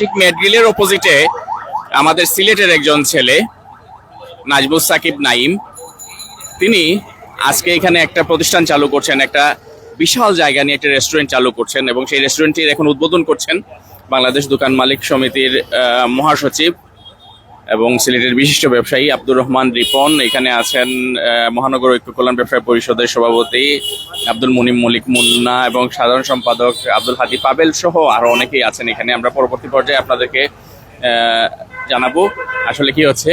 ঠিক মেডগ্রিলের অপোজিটে আমাদের সিলেটের একজন ছেলে নাজবুস সাকিব নাইম, তিনি আজকে এখানে একটা প্রতিষ্ঠান চালু করছেন, একটা বিশাল জায়গা নিয়ে একটা রেস্টুরেন্ট চালু করছেন এবং সেই রেস্টুরেন্টটির এখন উদ্বোধন করছেন বাংলাদেশ দোকান মালিক সমিতির মহাসচিব এবং সিলেটের বিশিষ্ট ব্যবসায়ী আব্দুর রহমান রিপন। এখানে আছেন মহানগর ঐক্য কল্যাণ ব্যবসায়ী পরিষদের সভাপতি আব্দুল মুনিম মল্লিক মুন্না এবং সাধারণ সম্পাদক আব্দুল হাদি পাবেল সহ আরো অনেকেই আছেন এখানে। আমরা পরবর্তী পর্যায়ে আপনাদেরকে জানাবো আসলে কি হচ্ছে।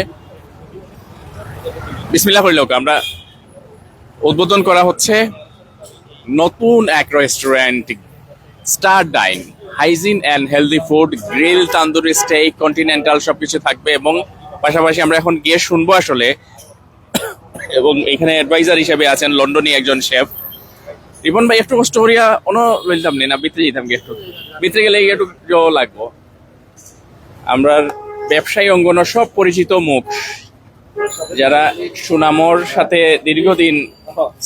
বিসমিল্লাহ বলল, আমরা উদ্বোধন করা হচ্ছে নতুন এক restaurant, star dine, hygiene and healthy food, grill, tandoori, steak, continental সবকিছু থাকবে এবং পাশাপাশি আমরা এখন গিয়ে শুনবো আসলে। এবং এখানে অ্যাডভাইজার হিসেবে আছেন লন্ডনী একজন শেফ রিপন ভাই। একটু কষ্ট করিয়া অন্য বলতাম না ভিতরে যেতাম, একটু ভিতরে গেলে একটু জল লাগবো। আমরা ব্যবসায়ী অঙ্গন সব পরিচিত মুখ, যারা সুনামর সাথে দীর্ঘদিন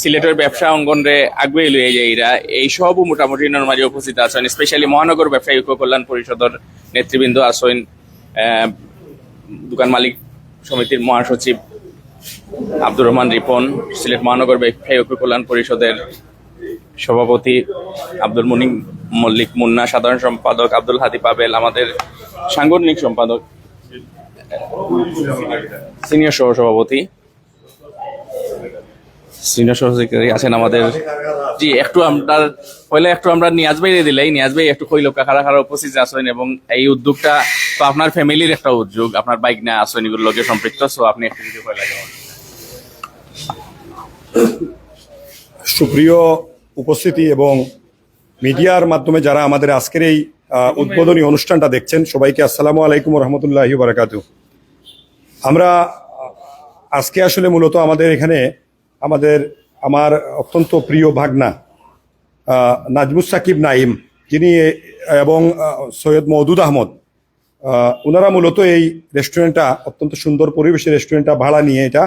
সিলেটের ব্যবসা অঙ্গনে আগুয়ে লইয়ে যায়, এরা এই সবও মোটামুটি মাঝে উপস্থিত আছেন। স্পেশালি মহানগর ব্যবসায়ী ঐক্য কল্যাণ পরিষদের নেতৃবৃন্দ আছেন, দোকান মালিক সমিতির মহাসচিব আব্দুর রহমান রিপন, সিলেট মহানগর ব্যবসায়ী ঐক্য কল্যাণ পরিষদের সভাপতি আব্দুল মুনিম মল্লিক মুন্না, সাধারণ সম্পাদক আব্দুল হাদি পাবেল, আমাদের সাংগঠনিক সম্পাদক সিনিয়র সহসভাপতি আছেন আমাদের। জি, একটু আমরা নিয়াজ ভাই দিলাই, নিয়াজ ভাই একটু কইল কারা কারা উপস্থিত আছেন এবং এই উদ্যোগটা তো আপনার ফ্যামিলির একটা উদ্যোগ, আপনার বাইক না আছেন এগুলোর লগে সম্পৃক্ত, সো আপনি একটু কিছু কইলা। সুপ্রিয় উপস্থিতি এবং মিডিয়ার মাধ্যমে যারা আমাদের আজকের এই উদ্বোধনী অনুষ্ঠানটা দেখছেন, সবাইকে আসসালামু আলাইকুম রহমতুল্লাহি বারাকাতু। আমরা আজকে আসলে মূলত আমাদের এখানে আমার অত্যন্ত প্রিয় ভাগনা নাজবুস সাকিব নাইম, যিনি এবং সৈয়দ মওদুদ আহমদ, ওনারা মূলত এই রেস্টুরেন্টটা, অত্যন্ত সুন্দর পরিবেশে রেস্টুরেন্টটা ভাড়া নিয়ে এটা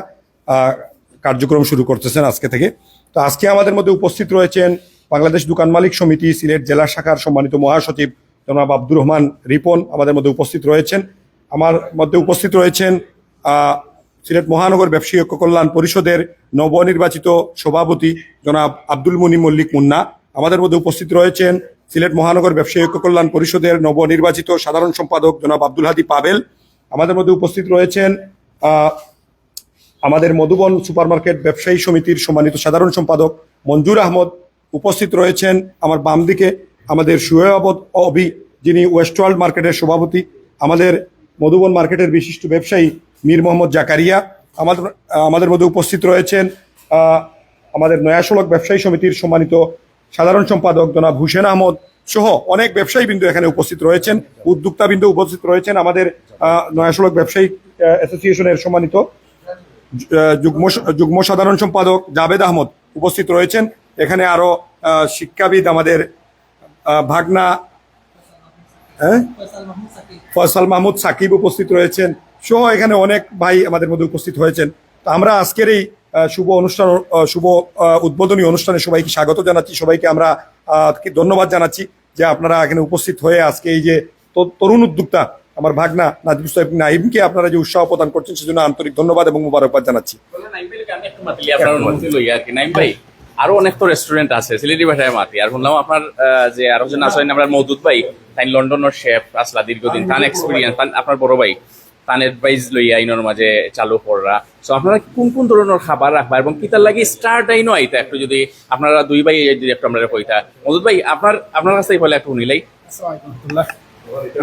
কার্যক্রম শুরু করতেছেন আজকে থেকে। তো আজকে আমাদের মধ্যে উপস্থিত রয়েছেন বাংলাদেশ দোকান মালিক সমিতি সিলেট জেলা শাখার সম্মানিত মহাসচিব জনাব আব্দুর রহমান রিপন আমাদের মধ্যে উপস্থিত রয়েছেন। আমার মধ্যে উপস্থিত রয়েছেন সিলেট মহানগর ব্যবসায়ী ঐক্য কল্যাণ পরিষদের নবনির্বাচিত সভাপতি জনাব আব্দুল মুনিম মল্লিক মুন্না। আমাদের মধ্যে উপস্থিত রয়েছেন সিলেট মহানগর ব্যবসায়ী ঐক্য কল্যাণ পরিষদের নবনির্বাচিত সাধারণ সম্পাদক জনাব আব্দুল হাদি পাবেল। আমাদের মধ্যে উপস্থিত রয়েছেন আমাদের মধুবন সুপারমার্কেট ব্যবসায়ী সমিতির সম্মানিত সাধারণ সম্পাদক মঞ্জুর আহমদ। উপস্থিত রয়েছেন আমার বাম দিকে আমাদের শুয়েব অবি, যিনি ওয়েস্ট ওয়ার্ল্ড মার্কেটের সভাপতি, আমাদের মধুবন মার্কেটের বিশিষ্ট ব্যবসায়ী মীর মোহাম্মদ জাকারিয়া। আমাদের মধ্যে উপস্থিত রয়েছেন আমাদের নয়াসড়ক ব্যবসায়ী সমিতির সম্মানিত সাধারণ সম্পাদক জনাব হুসেন আহমদ সহ অনেক ব্যবসায়ী বিন্দু এখানে উপস্থিত রয়েছেন, উদ্যোক্তা বিন্দু উপস্থিত রয়েছেন। আমাদের নয়াসড়ক ব্যবসায়ী অ্যাসোসিয়েশনের সম্মানিত যুগ্ম সাধারণ সম্পাদক জাভেদ আহমদ উপস্থিত রয়েছেন। এখানে আরো শিক্ষাবিদ আমাদের ভাগনা ফয়সাল মাহমুদ সাকিব উপস্থিত রয়েছেন সহ এখানে অনেক ভাই আমাদের মধ্যে উপস্থিত হয়েছেন। তো আমরা আজকের এই শুভ উদ্বোধনী অনুষ্ঠানে সবাইকে স্বাগত জানাচ্ছি, সবাইকে আমরা ধন্যবাদ জানাচ্ছি যে আপনারা এখানে উপস্থিত হয়ে আজকে এই যে তরুণ উদ্যোক্তা আমার ভাগনা নাজবুস সাকিব নাইমকে আপনারা যে উৎসাহ প্রদান করছেন সেজন্য আন্তরিক ধন্যবাদ এবং মুবারকবাদ জানাচ্ছি। আরো অনেক তো রেস্টুরেন্ট আছে সিলেটি ভাষায় মাতি, আর শুনলাম আপনার যে আরো জন আছেন আমরা মওদুদ ভাই, তাই লন্ডনের শেফ আসলা দীর্ঘদিন, তান এক্সপিরিয়েন্স, আপনার বড় ভাই তান অ্যাডভাইস লইয়া আইনের মাঝে চালু করা। সো আপনারা কোন কোন ধরনের খাবার রাখবা এবং কিতার লাগি স্টার ডাইনও আইতা একটু যদি আপনারা দুই ভাই যদি একটু আমরা কইতা। মওদুদ ভাই আপনার কাছ থেকে বলে একটু শুনিলাই।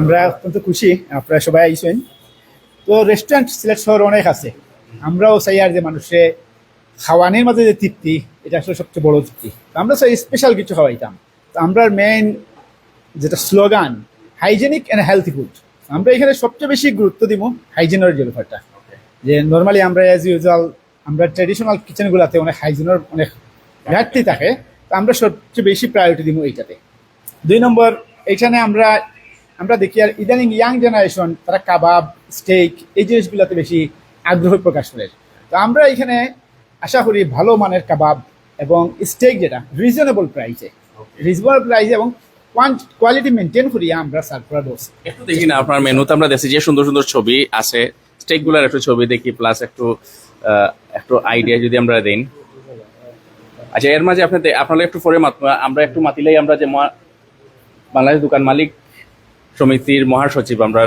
আমরা অত্যন্ত খুশি আপনারা সবাই আইসেন। তো রেস্টুরেন্ট সিলেট শহরে অনেক আছে, আমরাও চাই আর যে মানুষের খাওয়ানোর মাঝে যে তৃপ্তি, এটা আসলে সবচেয়ে বড় তৃপ্তি। আমরা চাই স্পেশাল কিছু খাওয়াইতাম। তো আমরা মেইন যেটা slogan hygienic and healthy food, আমরা এখানে সবচেয়ে বেশি গুরুত্ব দিব হাইজিনের যে ব্যাপারটা। যে নর্মালি আমরা অ্যাজ ইউজুয়াল আমরা ট্র্যাডিশনাল কিচেনগুলোতে অনেক হাইজিনের অনেক ঘাটতি থাকে, তো আমরা সবচেয়ে বেশি প্রায়োরিটি দিব এইটাতে। 2 নম্বর, এইখানে আমরা দেখি আর ইদানিং ইয়াং জেনারেশন তারা কাবাব, স্টেক এই জিনিসগুলোতে বেশি আগ্রহ প্রকাশ করে। তো আমরা এখানে আশা করি ভালো মানের কাবাব এবং স্টেক যেটা রিজনেবল প্রাইসে এবং কোয়ালিটি মেনটেন করিয়া আমরা সার্ভ করা দোষ। একটু দেখি না আপনার মেনুতে আমরা দেখছি যে সুন্দর সুন্দর ছবি আছে, স্টেক গুলার একটু ছবি দেখি, প্লাস একটু আইডিয়া যদি আমরা দিন। আচ্ছা, এর মাঝে আপনারা একটু পরে আমরা একটু মাতিলেই আমরা যে বাংলাদেশ দোকান মালিক সমিতির মহাসচিব আমরা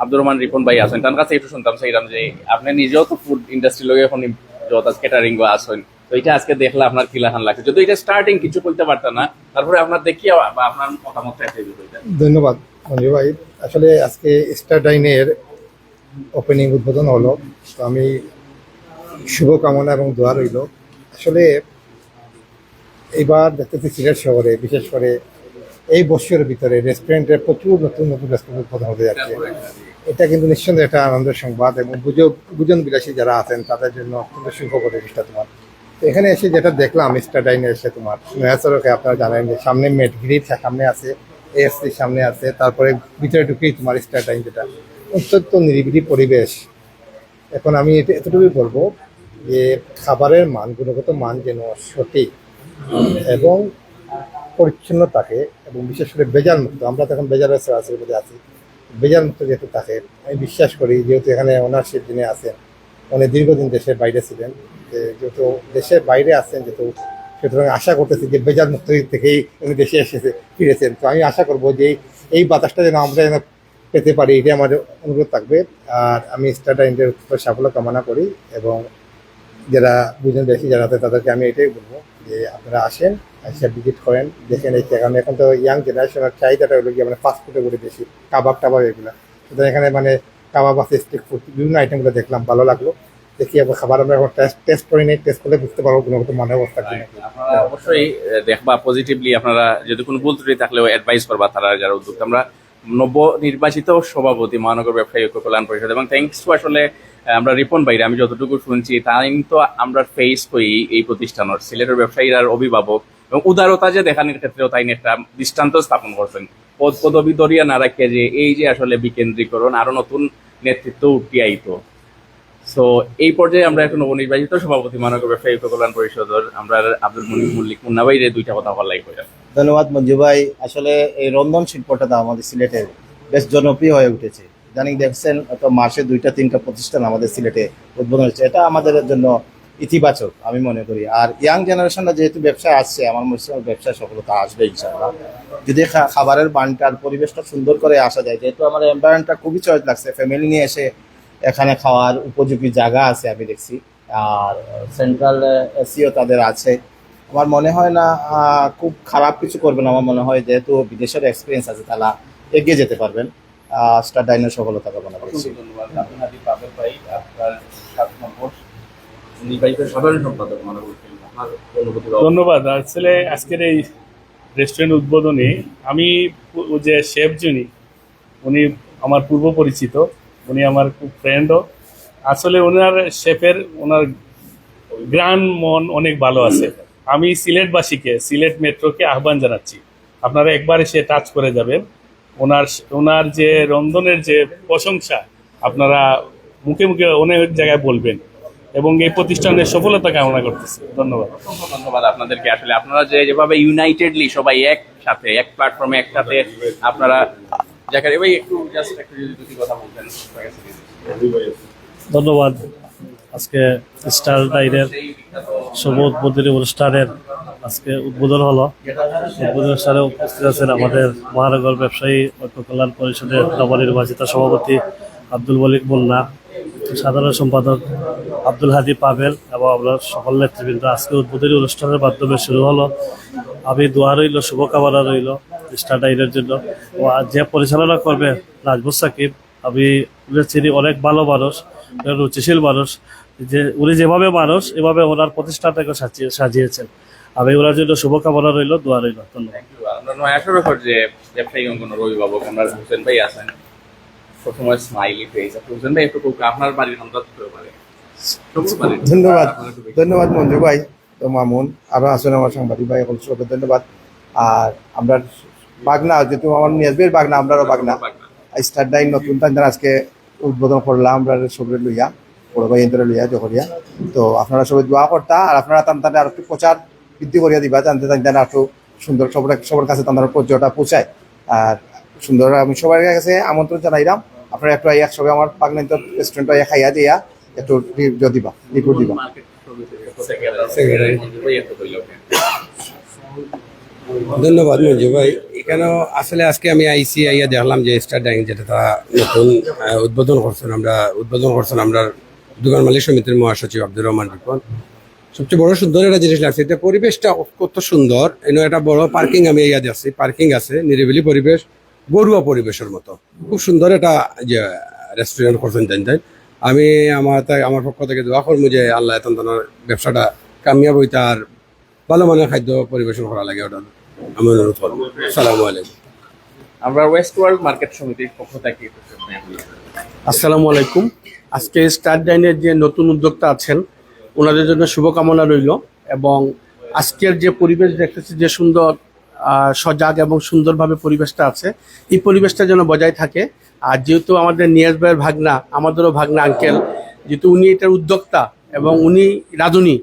আব্দুর রহমান রিপন ভাই আছেন, তার কাছে একটু শুনতাম চাইলাম যে আপনি নিজেও তো ফুড ইন্ডাস্ট্রি লগে এখন যত ক্যাটারিং বা আসেন, তো এটা আজকে দেখলে আপনার কি লাগান লাগছে? যদি এটা স্টার্টিং কিছু বলতে পারতেন না, তারপরে আপনার দেখিয়ে বা আপনার মতামত ধন্যবাদ মঞ্জু ভাই। আসলে আজকে স্টার ডাইনের ওপেনিং উদ্বোধন হলো, তো আমি শুভকামনা এবং দোয়া রইল। আসলে এইবার দেখতেছি সিলেট শহরে বিশেষ করে এই বছরের ভিতরে রেস্টুরেন্টের প্রচুর নতুন নতুন রেস্টুরেন্ট উদ্বোধন হতে যাচ্ছে। এটা কিন্তু নিঃসন্দেহে একটা আনন্দের সংবাদ এবং বুজন বিলাসী যারা আছেন তাদের জন্য অত্যন্ত সুখবর জিনিসটা তোমার। তো এখানে এসে যেটা দেখলাম স্টার ডাইনে এসে তোমার নয়া সড়কে আপনারা জানেন যে সামনে মেটগিরির সামনে আছে, এএসসির সামনে আছে, তারপরে ভিতরে ঢুকেই তোমার স্টার ডাইন, যেটা অত্যন্ত নিরিবিলি পরিবেশ। এখন আমি এতটুকুই বলবো যে খাবারের মান, গুণগত মান যেন সঠিক এবং পরিচ্ছন্ন থাকে এবং বিশেষ করে বেজাল মুক্ত। আমরা তো এখন বেজাল রেস্টুরেন্টের মধ্যে আছি, বেজাল মুক্ত যেহেতু থাকে আমি বিশ্বাস করি, যেহেতু এখানে ওনারশিপ যিনি আছেন উনি দীর্ঘদিন দেশের বাইরে ছিলেন, যেহেতু দেশের বাইরে আছেন যেহেতু, সুতরাং আশা করতেছি যে বেজাল মুক্ত থেকেই উনি দেশে ফিরেছেন। তো আমি আশা করবো যে এই বাতাসটা যেন আমরা যেন পেতে পারি, এটি আমার অনুরোধ থাকবে। আর আমি স্টার ডাইনের সাফল্য কামনা করি এবং যারা বুঝেন বেশি যারা আছে তাদেরকে আমি এটাই বলবো যে আপনারা আসেন, এসে ভিজিট করেন, দেখেন। এই কারণে এখন তো ইয়াং জেনারেশনের চাহিদাটা হলো গিয়ে মানে ফাস্ট ফুডের উপরে বেশি, কাবাব টাবাব এগুলো। সুতরাং এখানে মানে কাবাব আছে, স্ট্রিট ফুড, বিভিন্ন আইটেমগুলো দেখলাম, ভালো লাগলো। দেখি আবার খাবার আমরা এখন টেস্ট করে নিই, টেস্ট করলে বুঝতে পারবো গুণগত মানের অবস্থা কিনা। আপনারা অবশ্যই দেখবা পজিটিভলি, আপনারা যদি কোনো ভুল ত্রুটি থাকলেও অ্যাডভাইস করবা তারা যারা উদ্যোক্তা। আমরা নবনির্বাচিত সভাপতি মহানগর ব্যবসায়ী ঐক্য কল্যাণ পরিষদ, এবং থ্যাংকস টু আসলে আমরা রিপন বাইরে আমি যতটুকু শুনছি তাই তো আমরা ফেস করি এই প্রতিষ্ঠানের সিলেটের ব্যবসায়ীর অভিভাবক এবং উদারতা যে দেখানোর ক্ষেত্রেও তাই একটা দৃষ্টান্ত স্থাপন করছেন। পদবি দরিয়া না রাখিয়া যে এই যে আসলে বিকেন্দ্রীকরণ আরো নতুন নেতৃত্ব উঠে আইতো। সো এই পর্যায়ে আমরা এখন নবনির্বাচিত সভাপতি মহানগর ব্যবসায়ী ঐক্য কল্যাণ পরিষদের আমরা আব্দুল মনির মল্লিক মুন্না ভাইরে দুইটা কথা বলাই কইরা। ধন্যবাদ মঞ্জু ভাই। আসলে এই রন্ধন শিল্পটা তো আমাদের সিলেটে বেশ জনপ্রিয় হয়ে উঠেছে। জানি দেখছেন তো মাসে 2-3টা প্রতিষ্ঠান আমাদের সিলেটে উদ্বোধন হচ্ছে, এটা আমাদের জন্য ইতিবাচক আমি মনে করি। আর ইয়াং জেনারেশনরা যেহেতু ব্যবসায় আসছে, আমার মনে হয় ব্যবসায় সফলতা আসবে ইনশাআল্লাহ, যদি খাবারের বানটার পরিবেশটা সুন্দর করে আসা যায়। যেহেতু আমার এনভায়রনমেন্টটা খুবই চয়েস লাগছে, ফ্যামিলি নিয়ে এসে এখানে খাওয়ার উপযোগী জায়গা আছে আমি দেখছি, আর সেন্ট্রাল এসিও তাদের আছে। আমার মনে হয় না খুব খারাপ কিছু করবে না। আমার মনে হয় যেহেতু বিদেশের এক্সপিরিয়েন্স আছে তারা এগিয়ে যেতে পারবেন। স্টার ডাইনের সফলতা কামনা করছি। ধন্যবাদ আব্দুল হাদী পাবেল ভাই, আপনার 7 নম্বর নির্বাচিত সাধারণ সম্পাদক মহানগর ব্যবসায়ী, আপনার অনুভূতি। ধন্যবাদ। আসলে আজকের এই রেস্টুরেন্ট উদ্বোধনে আমি যে শেফ যিনি, উনি আমার পূর্ব পরিচিত, উনি আমার খুব ফ্রেন্ডও। আসলে ওনার শেফের ওনার গ্রান মন অনেক ভালো আছে। আমি সিলেটবাসীকে, সিলেট মেট্রোকে আহ্বান জানাচ্ছি আপনারা একবার এসে টাচ করে যাবেন। ওনার যে রন্ধনের যে প্রশংসা আপনারা মুখে মুখে অনেক জায়গায় বলবেন এবং এই প্রতিষ্ঠানের সফলতা কামনা করতেছি। ধন্যবাদ। অসংখ্য ধন্যবাদ আপনাদেরকে। আসলে আপনারা যেভাবে ইউনাইটেডলি সবাই একসাথে এক প্ল্যাটফর্মে একসাথে আপনারা জাকারি ভাই একটু জাস্ট একটু যদি দুটি কথা বলতেন। ধন্যবাদ। আজকে স্টার ডাইনের শুভ উদ্বোধনী অনুষ্ঠানের আজকে উদ্বোধন হলো। উদ্বোধন অনুষ্ঠানে উপস্থিত আছেন আমাদের মহানগর ব্যবসায়ী ঐক্য কল্যাণ পরিষদের নবনির্বাচিত সভাপতি আব্দুল মলিক মুন্না, সাধারণ সম্পাদক আব্দুল হাদী পাবেল এবং আমরা সকল নেতৃবৃন্দ। আজকে উদ্বোধনী অনুষ্ঠানের মাধ্যমে শুরু হলো। আমি দোয়া রইল, শুভকামনা রইল স্টার ডাইনের জন্য। ও যে পরিচালনা করবে নাজমুস সাকিব, আমি চিনি, অনেক ভালো মানুষ, রুচিশীল মানুষ। যে উনি যেভাবে মানুষ এভাবে ওনার প্রতিষ্ঠানটাকে সাজিয়েছেন। আমি ওনার জন্য শুভকামনা রইল, দোয়া রইল। ধন্যবাদ। আমরা নয় আসরে যে ব্যবসায়ী অঙ্গনের অভিভাবক আমরা হোসেন ভাই আছেন, সবসময় স্মাইলি ফেস। হোসেন ভাই একটু আপনার বাড়ির আমরা পারে। ধন্যবাদ মঞ্জু ভাই, তো মামুন আরো আছেন আমার সাংবাদিক ভাই, এখন সবাই ধন্যবাদ। আর আমরা বাগনা, যেহেতু আমার নিয়াজবের বাগনা, আমরাও বাগনা স্টার ডাইন নতুন টাইম আজকে উদ্বোধন করলাম আমরা সবাই লইয়া, বড় ভাই এন্তরে লইয়া জহরিয়া। তো আপনারা সবাই দোয়া করতা আর আপনারা তাদের আর একটু প্রচার বৃদ্ধি করিয়া দিবা, জানতে জানতে আর একটু সুন্দর সবার কাছে তাদের পর্যটা পৌঁছায়। আর সুন্দর আমি সবার কাছে আমন্ত্রণ জানাইলাম, আপনারা একটু একসঙ্গে আমার পাগনেন্ত রেস্টুরেন্ট খাইয়া দিয়া একটু রিপোর্ট দিবা। ধন্যবাদ মঞ্জু ভাই। এখানে আসলে আজকে আমি আইসি আইয়া দেখলাম যে স্টার ডাইনিং যেটা তারা নতুন উদ্বোধন করছেন আমরা দোকান মালিক সমিতির মহাসচিব আব্দুর রহমান রিপন। সবচেয়ে বড় সুন্দর একটা জিনিস লাগছে, এটা পরিবেশটা কত সুন্দর। এনে একটা বড় পার্কিং আমি ইয়া দেখছি, পার্কিং আছে, নিরিবিলি পরিবেশ, ঘরোয়া পরিবেশের মতো খুব সুন্দর একটা যে রেস্টুরেন্ট করছেন জানতেন। আমি আমার পক্ষ থেকে দোয়া করবো যে আল্লাহ তন্ত্রনার ব্যবসাটা কামিয়াব হইতে আর ভালো মানের খাদ্য পরিবেশন করা লাগে, ওটা আমি অনুরোধ করবো। আসসালামু আলাইকুম। আমরা ওয়েস্ট ওয়ার্ল্ড মার্কেট সমিতির পক্ষ থেকে আসসালামু আলাইকুম। আজকে স্টার ডাইনের যে নতুন উদ্যোক্তা আছেন ওনাদের জন্য শুভকামনা রইল, এবং আজকের যে পরিবেশ দেখতেছি যে সুন্দর সজাগ এবং সুন্দরভাবে পরিবেশটা আছে, এই পরিবেশটা যেন বজায় থাকে। আর যেহেতু আমাদের নিয়াজ ভাইয়ের ভাগনা, আমাদেরও ভাগনা আঙ্কেল, যেহেতু উনি এটার উদ্যোক্তা এবং উনি রাঁধুনি,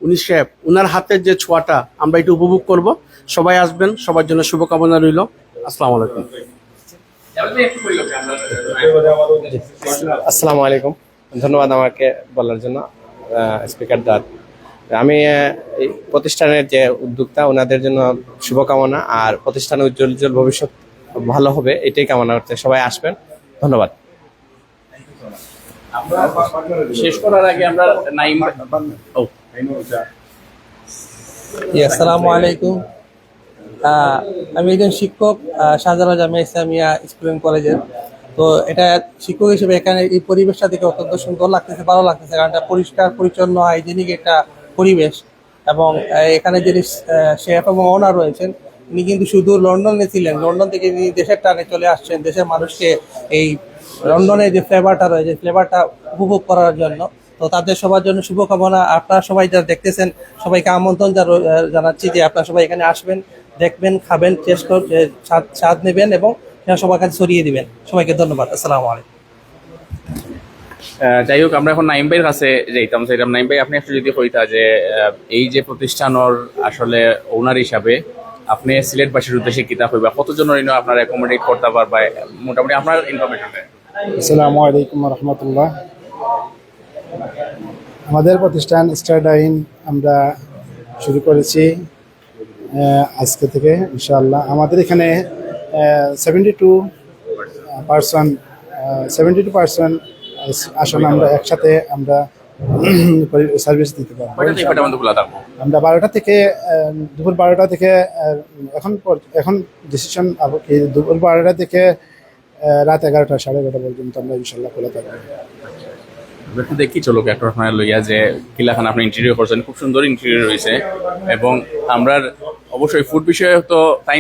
উনি শেফ, উনার হাতের যে ছোঁয়াটা আমরা এটা উপভোগ করব। সবাই আসবেন, সবার জন্য শুভকামনা রইল। আসসালামু আলাইকুম। আসসালামু আলাইকুম, ধন্যবাদ আমাকে বলার জন্য স্পিকার দাদ। আমি এই প্রতিষ্ঠানের যে উদ্যোক্তা ওনাদের জন্য শুভকামনা, আর প্রতিষ্ঠানের উজ্জ্বল ভবিষ্যৎ ভালো হবে এটাই কামনা করতে সবাই আসবেন। ধন্যবাদ। আমরা শেষ করার আগে আমরা নাইম আসসালামু আলাইকুম। আমি একজন শিক্ষক, শাহজালাল জামিয়া ইসলামিয়া স্কুল অ্যান্ড কলেজের। তো এটা শিক্ষক হিসেবে এখানে এই পরিবেশটা দেখে অত্যন্ত সুন্দর লাগতেছে, ভালো লাগতেছে, কারণ এটা পরিষ্কার পরিচ্ছন্ন হাইজেনিক একটা পরিবেশ। এবং এখানে যিনি শেফ এবং ওনার রয়েছেন, উনি কিন্তু শুধু লন্ডনে ছিলেন, লন্ডন থেকে তিনি দেশের টানে চলে আসছেন দেশের মানুষকে এই লন্ডনের যে ফ্লেভারটা রয়েছে ফ্লেভারটা উপভোগ করার জন্য। তো তাদের সবার জন্য শুভকামনা। আপনারা সবাই যারা দেখতেছেন সবাইকে আমন্ত্রণ জানাচ্ছি যে আপনারা সবাই এখানে আসবেন, দেখবেন, খাবেন, টেস্ট স্বাদ নেবেন এবং সেটা সবার কাছে ছড়িয়ে দিবেন। সবাইকে ধন্যবাদ। আসসালামু আলাইকুম। যাই হোক, আমরা এখন নাইম ভাইয়ের কাছে যাইতাম। সেটাম নাইম ভাই, আপনি একটু যদি কইতা যে এই যে প্রতিষ্ঠানের আসলে ওনার হিসাবে আপনি সিলেটবাসীর উদ্দেশ্যে কিতা হইবা, কতজনের আপনার অ্যাকোমোডেট করতে পারবা, মোটামুটি আপনার ইনফরমেশন। আসসালামু আলাইকুম রহমতুল্লাহ। আমাদের প্রতিষ্ঠান স্টার ডাইন আমরা শুরু করেছি আজকে থেকে ইনশাআল্লাহ। আমাদের এখানে 72% আসলে আমরা একসাথে আমরা সার্ভিস দিতে পারবো। আমরা 12টা থেকে দুপুর 12টা থেকে এখন ডিসিশন দুপুর 12টা থেকে রাত 11টা 11:30 পর্যন্ত আমরা ইনশাল্লাহ খোলা থাকবো। একটু দেখি চলো একটা লইয়া যে কিলাখান আপনি ইন্টেরিয়র করছেন, খুব সুন্দর ইন্টেরিয়র রয়েছে। এবং আমরা অবশ্যই ফুড বিষয়ে তো তাই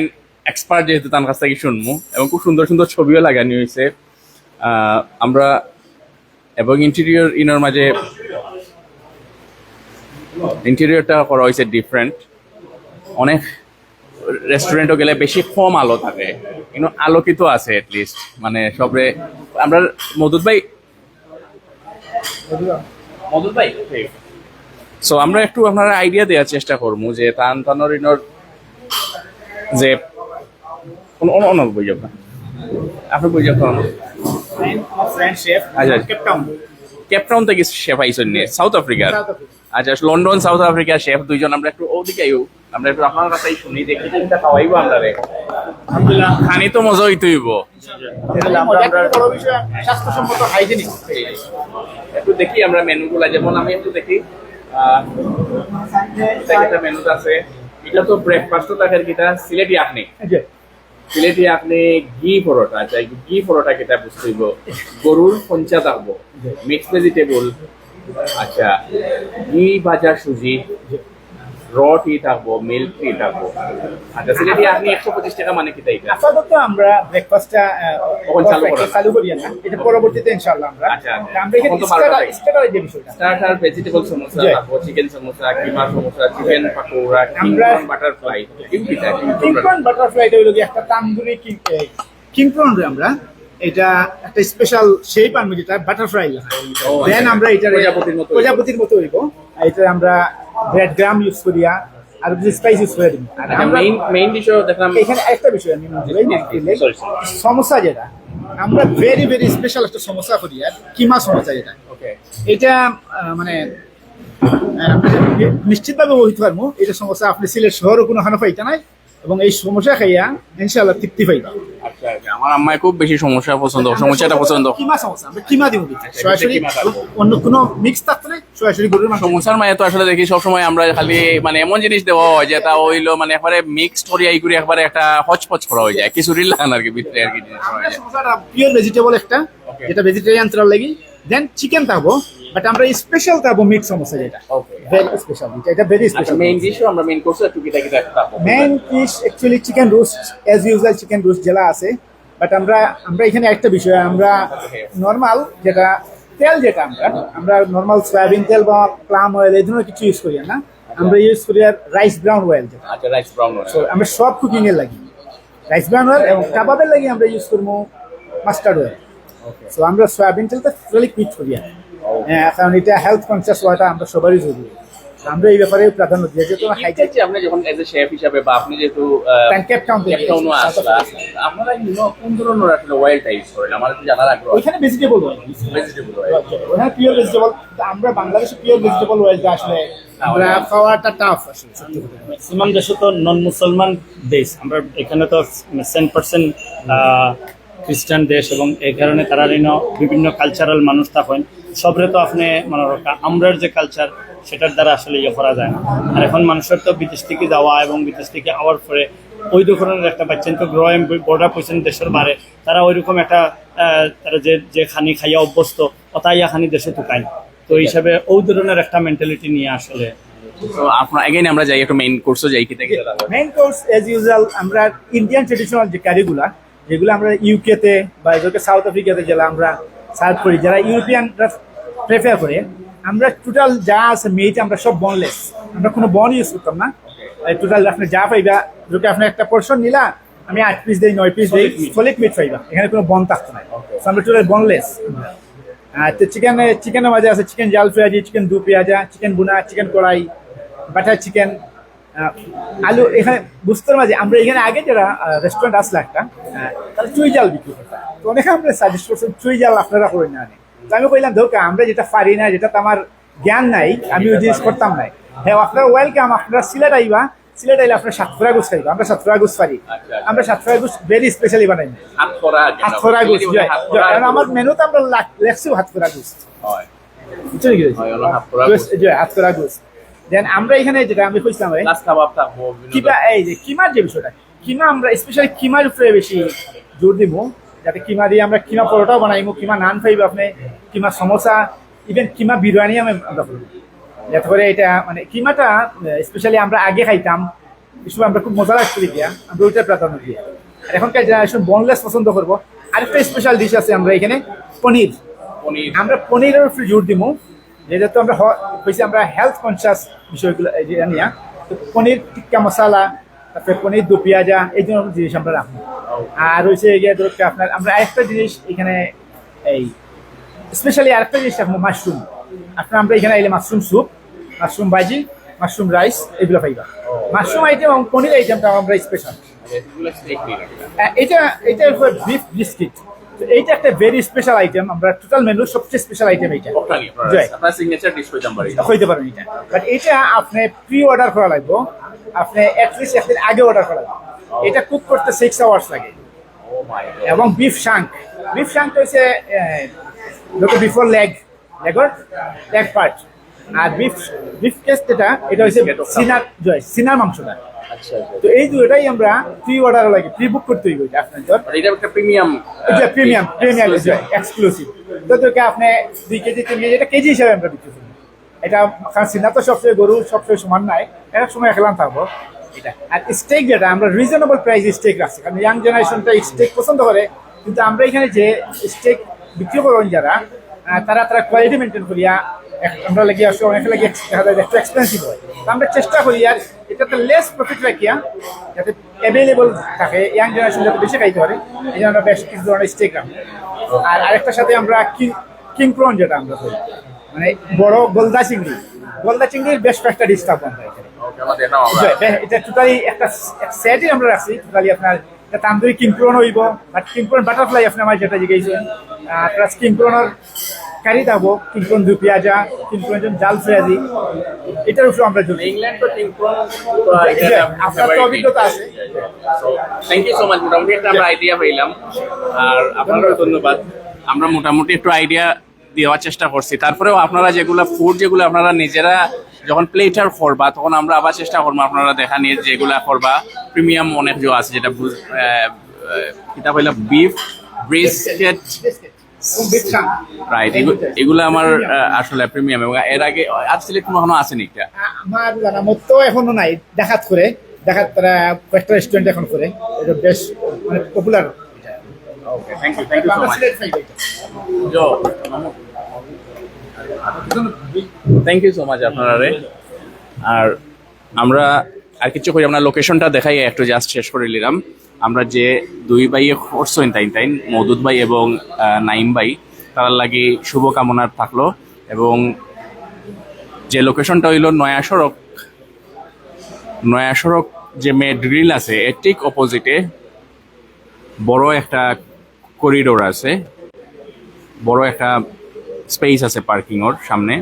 এক্সপার্ট, যেহেতু তার কাছ থেকে শুনবো, এবং খুব সুন্দর সুন্দর ছবিও লাগানো হয়েছে আমরা। এবং ইন্টেরিয়র ইনার মাঝে ইন্টেরিয়রটা করা হয়েছে ডিফারেন্ট। অনেক রেস্টুরেন্টও গেলে বেশি কম আলো থাকে, কিন্তু আলোকিত আছে এটলিস্ট, মানে সবরে। আমরা মদুদ ভাই সো আমরা একটু আপনারা আইডিয়া দেওয়ার চেষ্টা করবো যে তানোর ইনোর যে অনর বই যাবে আপনি বই যাবেন কেপটাউন থেকে শেফ আইসন নিয়ে সাউথ আফ্রিকার। আচ্ছা, লন্ডন সাউথ আফ্রিকার শেফ দুইজন। আমরা একটু ওদিকে আমরা একটু আপনার কাছেই শুনি যে কিটা খাওয়াইবো আমরা রে। আলহামদুলিল্লাহ, খানি তো মজা হইতেইব। স্বাস্থ্যসম্মত হাইজেনিক একটু দেখি আমরা মেনুগুলা, যেমন আমি একটু দেখি একটা মেনু আছে। এটা তো ব্রেকফাস্ট থাকার কিটা সিলেটি আপনি ঘি পরোটা। আচ্ছা, ঘি পরোটা কিটা বুঝতেইব, গরুর পঞ্চা থাকবো, মিক্স ভেজিটেবল, আচ্ছা ঘি ভাজা সুজি, র টি থাকবো, মিল্ক টি থাকবো। আচ্ছা, সিলেটি আপনি 125 টাকা মানে কিটা এটা আপাতত আমরা ব্রেকফাস্টটা চালু করি না, এটা পরবর্তীতে ইনশাআল্লাহ আমরা। আচ্ছা, আমরা এখানে স্টার্টার যে বিষয়টা, স্টার্টার ভেজিটেবল সমোসা থাকবো, চিকেন সমোসা, কিমা সমোসা, চিকেন পাকোড়া, কিংকন বাটারফ্লাই। কিংকন বাটারফ্লাইটা হলো একটা তান্দুরি কিংকন রে আমরা এটা একটা স্পেশাল শেপ আনবো যেটা বাটারফ্লাই। দেন আমরা এটা প্রজাপতির মতো হইব। এটা আমরা ব্রেড গ্রাম ইউজ করিয়া আর যদি স্পাইস ইউজ করে দিব। আর আমরা মেইন ডিশও দেখলাম এখানে একটা বিষয় আমি মনে করি, সমস্যা যেটা আমরা ভেরি ভেরি স্পেশাল একটা সমস্যা করি, আর কিমা সমস্যা যেটা এটা মানে নিশ্চিতভাবে বলতে পারবো এটা সমস্যা আপনি সিলেট শহরও কোনো হানো পাইতা নাই, এবং এই সমস্যা খাইয়া ইনশাআল্লাহ তৃপ্তি পাইবা। আচ্ছা আমার আম্মায় খুব বেশি সমস্যাটা পছন্দ। কিমা সমস্যা আমরা কিমা দিব, সরাসরি অন্য কোনো মিক্স থাকতে নাই, সরাসরি গরুর মাংস। সমস্যার মায়ে তো আসলে দেখি সবসময় আমরা খালি মানে এমন জিনিস দেওয়া হয় যেটা হইলো মানে একবারে মিক্সড করি এই করে একবারে একটা হচপচ করা হয়ে যায়, কিছু রিলান আর কি ভিতরে আর কি জিনিস করা যায়। সমস্যাটা পিওর ভেজিটেবল একটা, যেটা ভেজিটেরিয়ান তার লাগি, দেন চিকেন থাকবো, বাট আমরা স্পেশাল থাকবো মিক্স সমস্যা যেটা ভেরি স্পেশাল, এটা ভেরি স্পেশাল। মেইন ডিশও আমরা মেইন কোর্সে একটু কিটা কিটা খাবো। Main dish actually chicken roast, as usual chicken roast যেটা আছে, বাট আমরা এখানে একটা বিষয় আমরা নর্মাল যেটা তেল যেটা আমরা নর্মাল সয়াবিন তেল বা প্লাম অয়েল এই ধরনের কিছু ইউজ করি না, আমরা ইউজ করি আর রাইস ব্রাউন অয়েল যেটা। আচ্ছা রাইস ব্রাউন অয়েল। So, আমরা সব কুকিং এর লাগি রাইস ব্রাউন অয়েল, এবং কাবাবের লাগি আমরা ইউজ করবো মাস্টার্ড অয়েল। সো আমরা সয়াবিন তেলটা টোটালি কুইট করি, কারণ এটা হেলথ কনসিয়াস হওয়াটা আমরা সবারই জরুরি, আমরা এই ব্যাপারে প্রাধান্য দিই। যেহেতু হাইটেক আপনি যখন এজ এ শেফ হিসাবে বা আপনি যেহেতু কেপটাউনও আসলা, আপনারা কোন ধরনের আসলে অয়েলটা ইউজ করেন আমার একটু জানার আগ্রহ। ওইখানে ভেজিটেবল অয়েল, ওখানে পিওর ভেজিটেবল, আমরা বাংলাদেশে পিওর ভেজিটেবল অয়েলটা আসলে আমরা খাওয়াটা টাফ আসলে সত্যি কথা। ম্যাক্সিমাম দেশে তো নন মুসলমান দেশ, আমরা এখানে তো 100% খ্রিস্টান দেশ, এবং এই কারণে তারা বিভিন্ন কালচারাল মানুষ থাকেন সবরে তো আপনি মনে রাখা আমরার যে কালচার সেটার দ্বারা আসলে ইয়ে করা যায় না। আর এখন মানুষের তো বিদেশ থেকে যাওয়া এবং বিদেশ থেকে আওয়ার পরে ওই ধরনের একটা বাচ্চা তো গ্রোয়েম বর্ডার পয়সেন দেশের বারে তারা ওইরকম একটা তারা যে খানি খাইয়া অভ্যস্ত অতাইয়া খানি দেশে টুকায়, তো এই হিসাবে ওই ধরনের একটা মেন্টালিটি নিয়ে আসলে। তো আপনার এগেইন আমরা যাই একটু মেইন কোর্সে যাই কিটা কিটা লাগবে। মেইন কোর্স এজ ইউজুয়াল আমরা ইন্ডিয়ান ট্রেডিশনাল যে কারিগুলা যেগুলো আমরা ইউকেতে বা এগুলোকে সাউথ আফ্রিকাতে যারা আমরা সার্ভ করি, যারা ইউরোপিয়ানরা প্রেফার করে, আমরা টোটাল যা আছে মিট আমরা সব বনলেস, আমরা কোনো বন ইউজ করতাম না। টোটাল আপনি যা পাইবা, যদি আপনি একটা পোর্শন নিলা আমি 8 পিস দিই 9 পিস দিই, সলিড মিট পাইবা, এখানে কোনো বন থাকতো না, আমরা টোটাল বনলেস। তো চিকেনের মাঝে আছে চিকেন জাল পেঁয়াজি, চিকেন দু পেঁয়াজা, চিকেন বুনা, চিকেন কড়াই, বাটার চিকেন, আলু। এখানে বুঝতে মাঝে আমরা এখানে আগে যারা রেস্টুরেন্ট আসলে একটা তারা চুই জাল বিক্রি করতাম, তো অনেকে আমরা সাজেস্ট করছেন চুই জাল আপনারা করে না। তো আমি বললাম ধোকা আমরা যেটা পারি না, যেটা তো আমার জ্ঞান নাই, আমি ওই জিনিস করতাম না। হ্যাঁ আপনারা ওয়েলকাম, আপনারা সিলেট আইবা, সিলেট আইলে আপনার সাতফরা গুছ খাইবা, আমরা সাতফরা গুছ পারি, আমরা সাতফরা গুছ ভেরি স্পেশালি বানাই না, হাতফরা গুছ। কারণ আমার মেনুতে আমরা লেখছি হাতফরা গুছ, বুঝছেন কি হাতফরা গুছ। দেন আমরা এখানে যেটা আমি কইছিলাম কিমা, এই যে কিমার যে বিষয়টা, কিমা আমরা স্পেশালি কিমার উপরে বেশি জোর দিব, যাতে কিমা দিয়ে আমরা কিমা পরোটাও বানাইবো, কিমা নান খাইবো আপনি, কিমা সমোসা, ইভেন কিমা বিরিয়ানি আমরা করবো, যাতে করে এটা মানে কিমাটা স্পেশালি আমরা আগে খাইতাম এসব আমরা খুব মজা লাগতো দিয়া, আমরা ওইটা প্রাধান্য দিই। আর এখনকার জেনারেশন বনলেস পছন্দ করবো। আরেকটা স্পেশাল ডিশ আছে আমরা এখানে পনির, আমরা পনিরের উপরে জোর দিব, যেহেতু আমরা হয়েছে আমরা হেলথ কনসিয়াস বিষয়গুলো নিয়ে, তো পনির টিক্কা মশলা, তারপরে পনির দু পেঁয়াজা, এই ধরনের জিনিস আমরা রাখবো। আর হয়েছে গিয়ে ধরো আপনার আমরা আরেকটা জিনিস এখানে এই স্পেশালি আরেকটা জিনিস রাখবো মাশরুম। আপনার আমরা এখানে এলে মাশরুম স্যুপ, মাশরুম ভাজি, মাশরুম রাইস এগুলো পাইবা। মাশরুম আইটেম এবং পনির আইটেমটা আমরা স্পেশাল। এটা বিফ বিস্কিট, এইটা একটা ভেরি স্পেশাল আইটেম, আমরা টোটাল মেনু সবচেয়ে স্পেশাল আইটেম এইটা হইতে পারেন এটা। বাট এটা আপনি প্রি অর্ডার করা লাগবে, আপনি অ্যাটলিস্ট একদিন আগে অর্ডার করা লাগবে। এটা কুক করতে 6 আওয়ার্স লাগে। এবং বিফ শাঙ্ক হচ্ছে বিফোর লেগর লেগ পার্ট, আর বিফ কেস যেটা এটা হচ্ছে সিনার মাংসটা। তো এই দুটোটাই আমরা প্রি অর্ডার লাগে, প্রি বুক করতে হইব আপনার জন্য। এটা একটা প্রিমিয়াম এক্সক্লুসিভ। তো তোকে আপনি 2 কেজি 3 কেজি এটা কেজি হিসাবে আমরা বিক্রি করি। এটা কারণ সিনা তো সবচেয়ে গরু সবচেয়ে সমান নাই, এক সময় খেলাম থাকবো এটা। আর স্টেক যেটা আমরা রিজনেবল প্রাইসে স্টেক রাখছি, কারণ ইয়াং জেনারেশনটা স্টেক পছন্দ করে, কিন্তু আমরা এখানে যে স্টেক বিক্রি করেন যারা তারা কোয়ালিটি মেনটেন করিয়া আমরা লাগি আসলে অনেক লাগে একটু এক্সপেন্সিভ হয়। তো আমরা চেষ্টা করি আর এটাতে লেস প্রফিট রাখিয়া যাতে অ্যাভেলেবল থাকে, ইয়াং জেনারেশন যাতে বেশি খাইতে পারে, এই জন্য আমরা বেশ কিছু ধরনের স্টেক রাখি। আর আরেকটার সাথে আমরা কিং প্রন যেটা আমরা করি, মানে বড় গলদা চিংড়ির বেশ কয়েকটা ডিশ থাকবো আমরা এখানে। দেখাও আমরা। এটা টোটালি একটা সেটই আমরা রাখছি টোটালি আপনার এটা তান্দুরি কিংপ্রন হইব বাট কিংপ্রন বাটারফ্লাই আপনি আমার যেটা জিজ্ঞাসেন প্লাস কিংপ্রনের কারি থাকবো কিংপ্রন দু পেঁয়াজা কিংপ্রন জাল পেঁয়াজি এটার উপরে আমরা জড়ি ইংল্যান্ড তো টিমপ্রন আপনার তো অভিজ্ঞতা আছে থ্যাংক ইউ সো মাচ, মোটামুটি একটা আমরা আইডিয়া পেলাম আর আপনারও ধন্যবাদ। আমরা মোটামুটি একটু আইডিয়া দেওয়ার চেষ্টা করছি, তারপরেও আপনারা যেগুলো ফুড যেগুলো আপনারা নিজেরা যখন প্লেটার করবা তখন আমরা আবার চেষ্টা করবো আপনারা দেখা নিয়ে যেগুলা করবা প্রিমিয়াম অনেক যে আছে যেটা কিতা হইলা বিফ ব্রিস্কেট রাইট, এগুলো আমার আসলে প্রিমিয়াম এবং এর আগে আর সিলেক্ট কখনো আসেনি এটা। আমার জানা মতো এখনো নাই দেখাত তারা কয়েকটা রেস্টুরেন্ট এখন করে এটা বেশ মানে popular thank you so much. Thank you so much আপনারা রে। আর আমরা আর কিছু করি, আমরা লোকেশনটা দেখাই একটু জাস্ট শেষ করে নিলাম। আমরা যে দুই ভাইয়ে করছেন তাই মওদুদ ভাই এবং নাইম ভাই তার লাগি শুভকামনার থাকলো। এবং যে লোকেশনটা হইল নয়া সড়ক যে মেড গ্রিল আছে এর ঠিক অপোজিটে বড় একটা করিডোর আছে, বড় একটা স্পেস আছে পার্কিং ওর সামনে।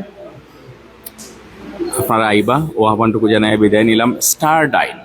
আপনারা আইবা ও আহ্বানটুকু জানাই বিদায় নিলাম। স্টার ডাইন।